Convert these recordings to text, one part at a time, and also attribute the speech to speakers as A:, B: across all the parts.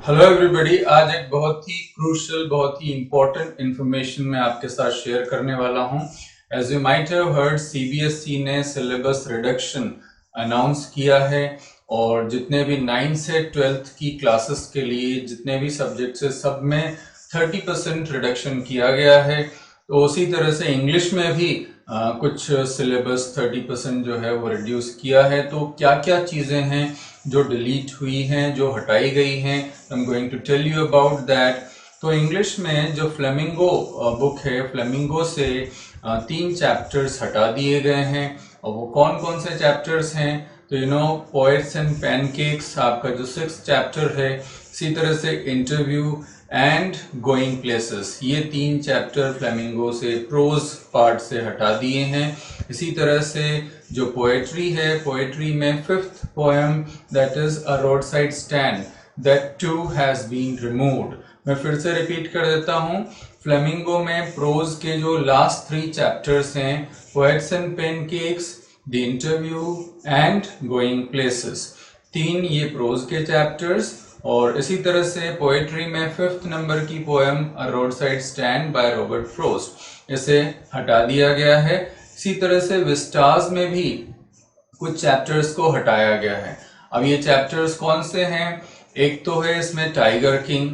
A: Hello everybody. आज एक बहुत ही क्रूशियल, बहुत ही इम्पोर्टेंट इंफॉर्मेशन मैं आपके साथ शेयर करने वाला हूं। As you might have heard, CBSE ने सिलेबस रिडक्शन अनाउंस किया है और जितने भी 9 से 12th की क्लासेस के लिए जितने भी सब्जेक्ट्स है सब में 30% रिडक्शन किया गया है। तो उसी तरह से इंग्लिश में भी कुछ सिलेबस 30% जो है वो रिड्यूस किया है। तो क्या क्या चीज़ें हैं जो डिलीट हुई हैं, जो हटाई गई हैं, I am going to tell you about that. तो इंग्लिश में जो फ्लेमिंगो बुक है, फ्लेमिंगो से 3 चैप्टर्स हटा दिए गए हैं। और वो कौन कौन से चैप्टर्स हैं? तो पोएट्स एंड पैनकेक्स आपका जो 6th चैप्टर है, इसी तरह से इंटरव्यू एंड गोइंग प्लेसेस, ये 3 चैप्टर फ्लेमिंगो से प्रोज पार्ट से हटा दिए हैं। इसी तरह से जो पोएट्री है, पोएट्री में 5th poem that is a road side stand, that too has been removed. मैं फिर से रिपीट कर देता हूँ, फ्लेमिंगो में प्रोज के जो लास्ट 3 चैप्टर्स हैं, poets and pancakes, the interview and going places, 3 ये प्रोज के चैप्टर्स। और इसी तरह से पोएट्री में 5th नंबर की poem a road side stand by Robert frost, इसे हटा दिया गया है। इसी तरह से विस्टास में भी कुछ चैप्टर्स को हटाया गया है। अब ये चैप्टर्स कौन से हैं? एक तो है इसमें टाइगर किंग,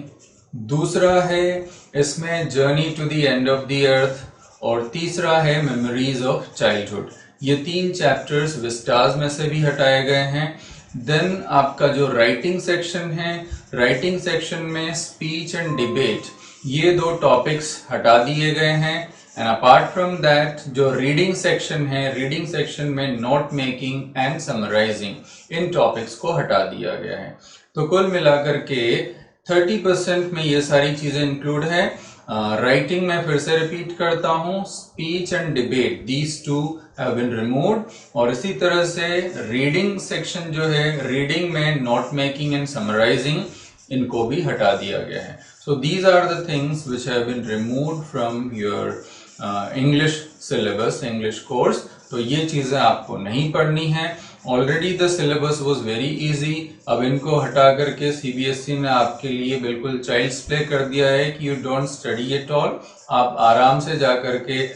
A: दूसरा है इसमें journey to the end of the earth, और तीसरा है मेमोरीज ऑफ चाइल्डहुड। ये 3 चैप्टर्स विस्टास में से भी हटाए गए हैं। देन आपका जो राइटिंग सेक्शन है, राइटिंग सेक्शन में स्पीच एंड डिबेट, ये 2 टॉपिक्स हटा दिए गए हैं। एंड अपार्ट फ्रॉम दैट जो रीडिंग सेक्शन है, रीडिंग सेक्शन में नोट मेकिंग एंड समराइजिंग, इन टॉपिक्स को हटा दिया गया है। तो कुल मिलाकर के 30% में ये सारी चीजें इंक्लूड है। राइटिंग में फिर से रिपीट करता हूँ, speech and debate, these 2 have been removed. और इसी तरह से रीडिंग सेक्शन जो है, रीडिंग में नोट मेकिंग एंड समराइजिंग, इनको भी हटा दिया गया है। So these are the things which have been removed from your English syllabus, English course. तो ये चीजें आपको नहीं पढ़नी है। Already the syllabus was very easy. अब इनको हटा करके सीबीएसई ने आपके लिए बिल्कुल चाइल्ड्स प्ले कर दिया है कि you don't study at all. आप आराम से जा करके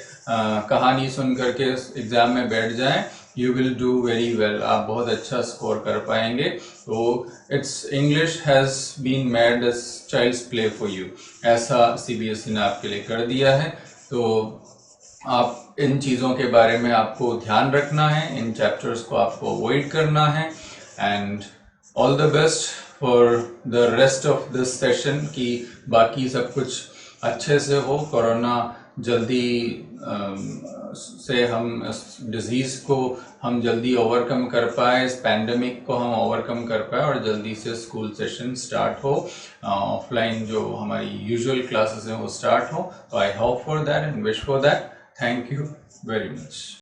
A: कहानी सुन करके एग्जाम में बैठ जाएं, you will do very well, आप बहुत अच्छा स्कोर कर पाएंगे। तो it's English has been made as child's play for you, ऐसा सीबीएसई ने आपके लिए कर दिया है। तो आप इन चीज़ों के बारे में आपको ध्यान रखना है, इन चैप्टर्स को आपको अवॉइड करना है। And all the best for the rest of this session, कि बाकी सब कुछ अच्छे से हो, कोरोना जल्दी से हम इस डिजीज़ को हम जल्दी ओवरकम कर पाए, इस पैंडेमिक को हम ओवरकम कर पाए और जल्दी से स्कूल सेशन स्टार्ट हो, ऑफलाइन जो हमारी यूजुअल क्लासेस हैं वो स्टार्ट हो। तो I hope for that and wish for that. Thank you very much.